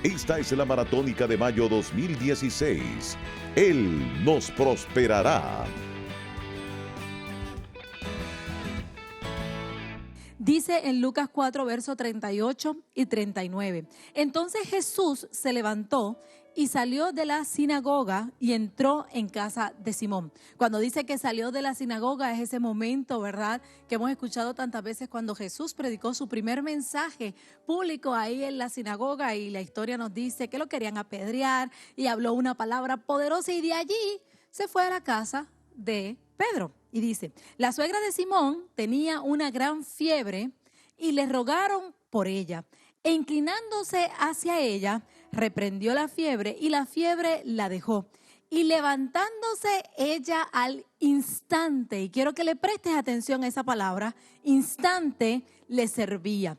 Esta es la Maratónica de Mayo 2016. Él nos prosperará. Dice en Lucas 4, versos 38 y 39. Entonces Jesús se levantó y salió de la sinagoga y entró en casa de Simón. Cuando dice que salió de la sinagoga es ese momento, ¿verdad?, que hemos escuchado tantas veces cuando Jesús predicó su primer mensaje público ahí en la sinagoga, y la historia nos dice que lo querían apedrear y habló una palabra poderosa, y de allí se fue a la casa de Pedro. Y dice, la suegra de Simón tenía una gran fiebre y le rogaron por ella. E inclinándose hacia ella, reprendió la fiebre y la fiebre la dejó. Y levantándose ella al instante, y quiero que le prestes atención a esa palabra, instante, le servía.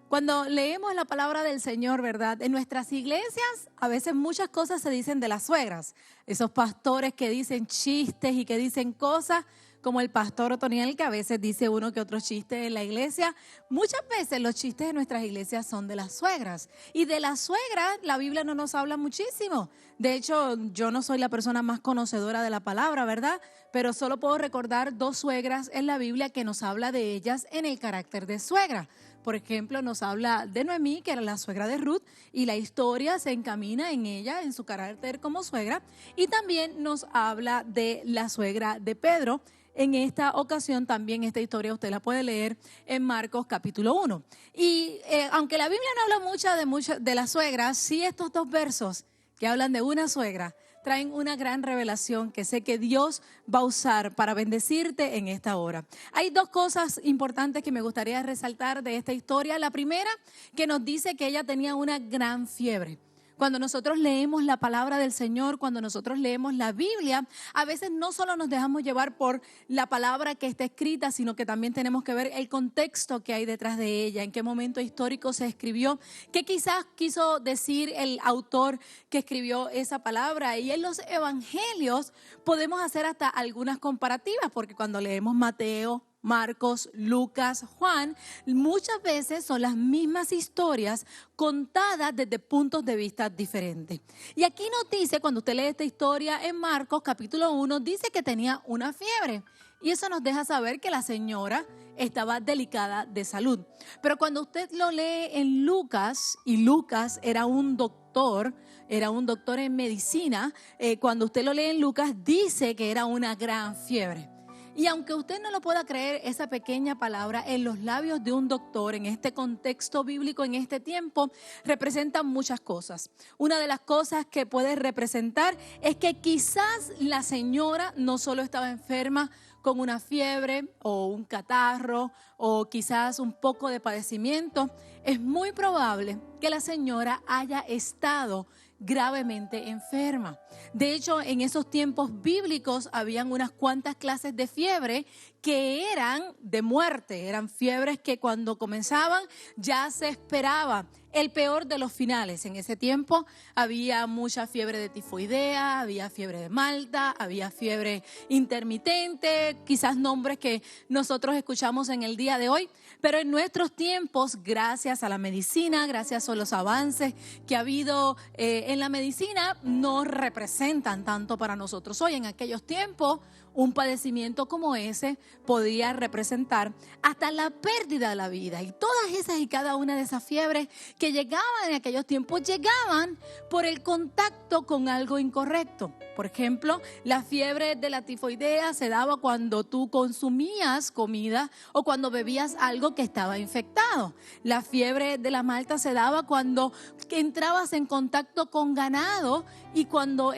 Cuando leemos la palabra del Señor, ¿verdad?, en nuestras iglesias a veces muchas cosas se dicen de las suegras. Esos pastores que dicen chistes y que dicen cosas, como el pastor Otoniel, que a veces dice uno que otro chiste en la iglesia. Muchas veces los chistes de nuestras iglesias son de las suegras. Y de las suegras la Biblia no nos habla muchísimo. De hecho, yo no soy la persona más conocedora de la palabra, ¿verdad? Pero solo puedo recordar 2 suegras en la Biblia que nos habla de ellas en el carácter de suegra. Por ejemplo, nos habla de Noemí, que era la suegra de Ruth, y la historia se encamina en ella, en su carácter como suegra. Y también nos habla de la suegra de Pedro. En esta ocasión también esta historia usted la puede leer en Marcos capítulo 1. Y aunque la Biblia no habla mucho de la suegra, sí estos 2 versos que hablan de una suegra traen una gran revelación que sé que Dios va a usar para bendecirte en esta hora. Hay 2 cosas importantes que me gustaría resaltar de esta historia. La primera, que nos dice que ella tenía una gran fiebre. Cuando nosotros leemos la palabra del Señor, cuando nosotros leemos la Biblia, a veces no solo nos dejamos llevar por la palabra que está escrita, sino que también tenemos que ver el contexto que hay detrás de ella, en qué momento histórico se escribió, qué quizás quiso decir el autor que escribió esa palabra. Y en los evangelios podemos hacer hasta algunas comparativas, porque cuando leemos Mateo, Marcos, Lucas, Juan, muchas veces son las mismas historias contadas desde puntos de vista diferentes. Y aquí nos dice, cuando usted lee esta historia en Marcos capítulo 1, dice que tenía una fiebre. Y eso nos deja saber que la señora estaba delicada de salud. Pero cuando usted lo lee en Lucas, y Lucas era un doctor en medicina, cuando usted lo lee en Lucas dice que era una gran fiebre. Y aunque usted no lo pueda creer, esa pequeña palabra en los labios de un doctor en este contexto bíblico, en este tiempo, representa muchas cosas. Una de las cosas que puede representar es que quizás la señora no solo estaba enferma con una fiebre o un catarro o quizás un poco de padecimiento. Es muy probable que la señora haya estado gravemente enferma. De hecho, en esos tiempos bíblicos habían unas cuantas clases de fiebre que eran de muerte, eran fiebres que cuando comenzaban ya se esperaba el peor de los finales. En ese tiempo había mucha fiebre de tifoidea, había fiebre de Malta, había fiebre intermitente, quizás nombres que nosotros escuchamos en el día de hoy, pero en nuestros tiempos, gracias a la medicina, gracias a los avances que ha habido en la medicina, no representan tanto para nosotros hoy. En aquellos tiempos, un padecimiento como ese podía representar hasta la pérdida de la vida. Y todas esas y cada una de esas fiebres que llegaban en aquellos tiempos, llegaban por el contacto con algo incorrecto. Por ejemplo, la fiebre de la tifoidea se daba cuando tú consumías comida o cuando bebías algo que estaba infectado. La fiebre de la malta se daba cuando entrabas en contacto con ganado y cuando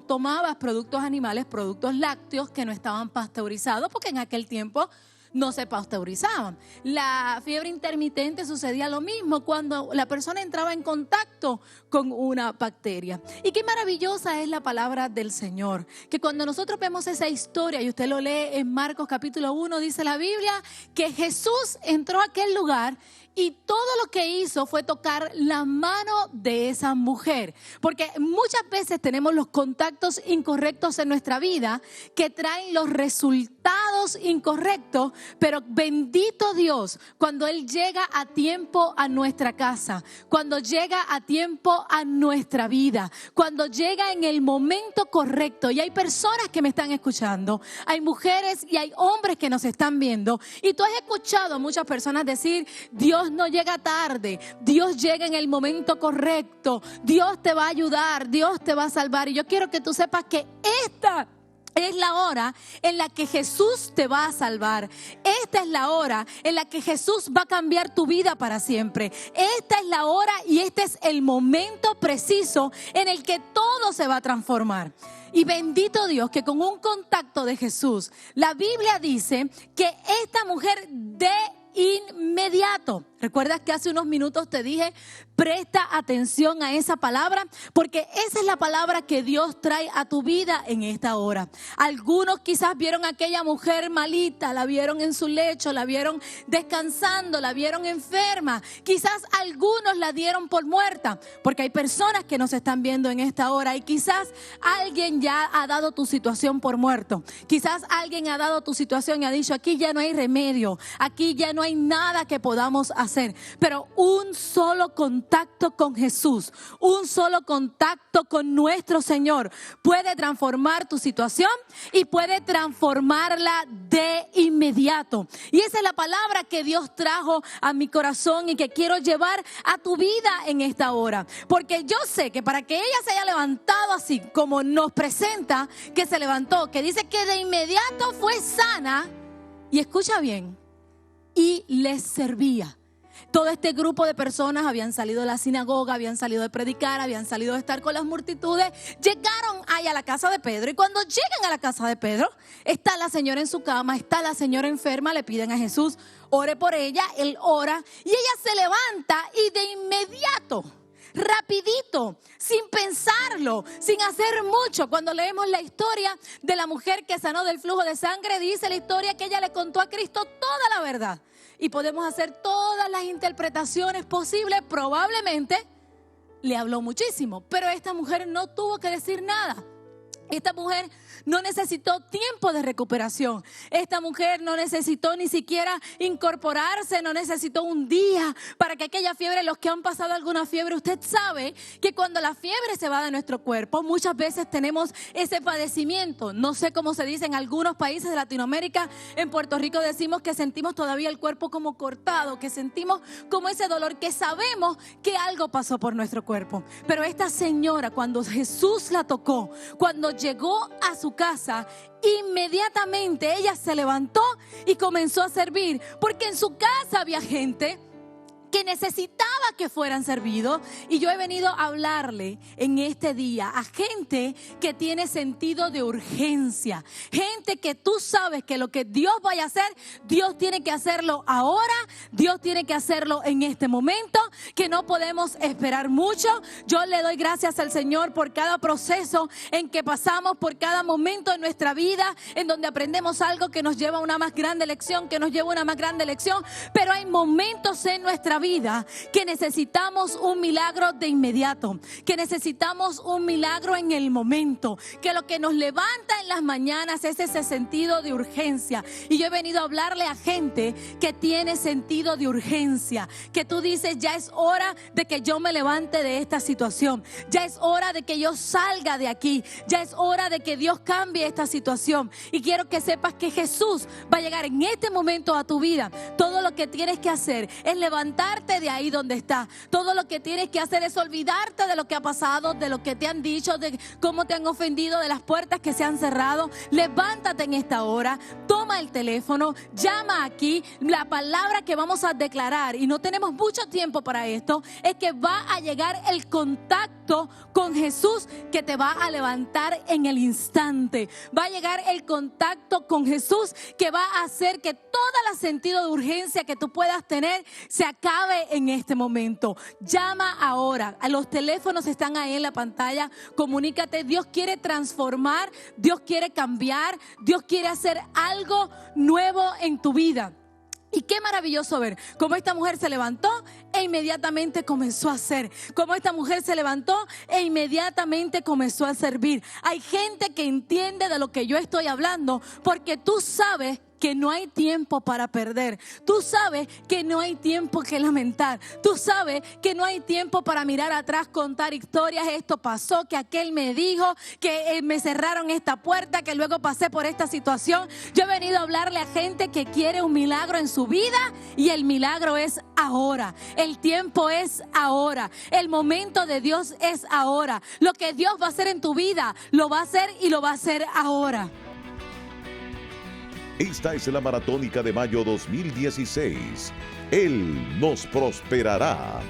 tomabas productos animales, productos lácteos que no estaban pasteurizados, porque en aquel tiempo no se pasteurizaban. La fiebre intermitente sucedía lo mismo cuando la persona entraba en contacto con una bacteria. Y qué maravillosa es la palabra del Señor, que cuando nosotros vemos esa historia, y usted lo lee en Marcos capítulo 1, dice la Biblia que Jesús entró a aquel lugar y todo lo que hizo fue tocar la mano de esa mujer. Porque muchas veces tenemos los contactos incorrectos en nuestra vida que traen los resultados incorrectos, pero bendito Dios cuando Él llega a tiempo a nuestra casa, cuando llega a tiempo a nuestra vida, cuando llega en el momento correcto. Y hay personas que me están escuchando, hay mujeres y hay hombres que nos están viendo, y tú has escuchado a muchas personas decir: Dios no llega tarde, Dios llega en el momento correcto, Dios te va a ayudar, Dios te va a salvar. Y yo quiero que tú sepas que esta es la hora en la que Jesús te va a salvar. Esta es la hora en la que Jesús va a cambiar tu vida para siempre. Esta es la hora y este es el momento preciso en el que todo se va a transformar. Y bendito Dios que con un contacto de Jesús, la Biblia dice que esta mujer de inmediato, ¿recuerdas que hace unos minutos te dije: presta atención a esa palabra? Porque esa es la palabra que Dios trae a tu vida en esta hora. Algunos quizás vieron a aquella mujer malita, la vieron en su lecho, la vieron descansando, la vieron enferma. Quizás algunos la dieron por muerta, porque hay personas que nos están viendo en esta hora y quizás alguien ya ha dado tu situación por muerto. Quizás alguien ha dado tu situación y ha dicho: aquí ya no hay remedio, aquí ya no hay nada que podamos hacer. Pero un solo contacto con Jesús, un solo contacto con nuestro Señor puede transformar tu situación y puede transformarla de inmediato. Y esa es la palabra que Dios trajo a mi corazón y que quiero llevar a tu vida en esta hora. Porque yo sé que para que ella se haya levantado así como nos presenta que se levantó, que dice que de inmediato fue sana, y escucha bien, y les servía. Todo este grupo de personas habían salido de la sinagoga, habían salido de predicar, habían salido de estar con las multitudes. Llegaron ahí a la casa de Pedro, y cuando llegan a la casa de Pedro, está la señora en su cama, está la señora enferma. Le piden a Jesús, ore por ella. Él ora y ella se levanta, y de inmediato, rapidito, sin pensarlo, sin hacer mucho. Cuando leemos la historia de la mujer que sanó del flujo de sangre, dice la historia que ella le contó a Cristo toda la verdad. Y podemos hacer todas las interpretaciones posibles. Probablemente le habló muchísimo, pero esta mujer no tuvo que decir nada. Esta mujer no necesitó tiempo de recuperación. Esta mujer no necesitó ni siquiera incorporarse, no necesitó un día para que aquella fiebre, los que han pasado alguna fiebre, usted sabe que cuando la fiebre se va de nuestro cuerpo, muchas veces tenemos ese padecimiento. No sé cómo se dice en algunos países de Latinoamérica. En Puerto Rico decimos que sentimos todavía el cuerpo como cortado, que sentimos como ese dolor, que sabemos que algo pasó por nuestro cuerpo. Pero esta señora, cuando Jesús la tocó, cuando llegó a su casa, inmediatamente ella se levantó y comenzó a servir, porque en su casa había gente que necesitaba que fueran servidos. Y yo he venido a hablarle en este día a gente que tiene sentido de urgencia, gente que tú sabes que lo que Dios vaya a hacer, Dios tiene que hacerlo ahora, Dios tiene que hacerlo en este momento, que no podemos esperar mucho. Yo le doy gracias al Señor por cada proceso en que pasamos, por cada momento en nuestra vida en donde aprendemos algo que nos lleva a una más grande lección, que nos lleva a una más grande lección. Pero hay momentos en nuestra vida que necesitamos un milagro de inmediato, que necesitamos un milagro en el momento, que lo que nos levanta en las mañanas es ese sentido de urgencia. Y yo he venido a hablarle a gente que tiene sentido de urgencia, que tú dices: ya es hora de que yo me levante de esta situación, ya es hora de que yo salga de aquí, ya es hora de que Dios cambie esta situación. Y quiero que sepas que Jesús va a llegar en este momento a tu vida. Todo lo que tienes que hacer es levantarte de ahí donde está. Todo lo que tienes que hacer es olvidarte de lo que ha pasado, de lo que te han dicho, de cómo te han ofendido, de las puertas que se han cerrado. Levántate en esta hora, toma el teléfono, llama aquí. La palabra que vamos a declarar, y no tenemos mucho tiempo para esto, es que va a llegar el contacto con Jesús que te va a levantar en el instante. Va a llegar el contacto con Jesús que va a hacer que todo el sentido de urgencia que tú puedas tener se acabe en este momento. Llama ahora. Los teléfonos están ahí en la pantalla. Comunícate. Dios quiere transformar, Dios quiere cambiar, Dios quiere hacer algo nuevo en tu vida. Y qué maravilloso ver cómo esta mujer se levantó e inmediatamente comenzó a hacer. Cómo esta mujer se levantó e inmediatamente comenzó a servir. Hay gente que entiende de lo que yo estoy hablando porque tú sabes que no hay tiempo para perder. Tú sabes que no hay tiempo que lamentar. Tú sabes que no hay tiempo para mirar atrás, contar historias. Esto pasó, que aquel me dijo, que me cerraron esta puerta, que luego pasé por esta situación. Yo he venido a hablarle a gente que quiere un milagro en su vida y el milagro es ahora. El tiempo es ahora. El momento de Dios es ahora. Lo que Dios va a hacer en tu vida, lo va a hacer y lo va a hacer ahora. Esta es la Maratónica de Mayo 2016. Él nos prosperará.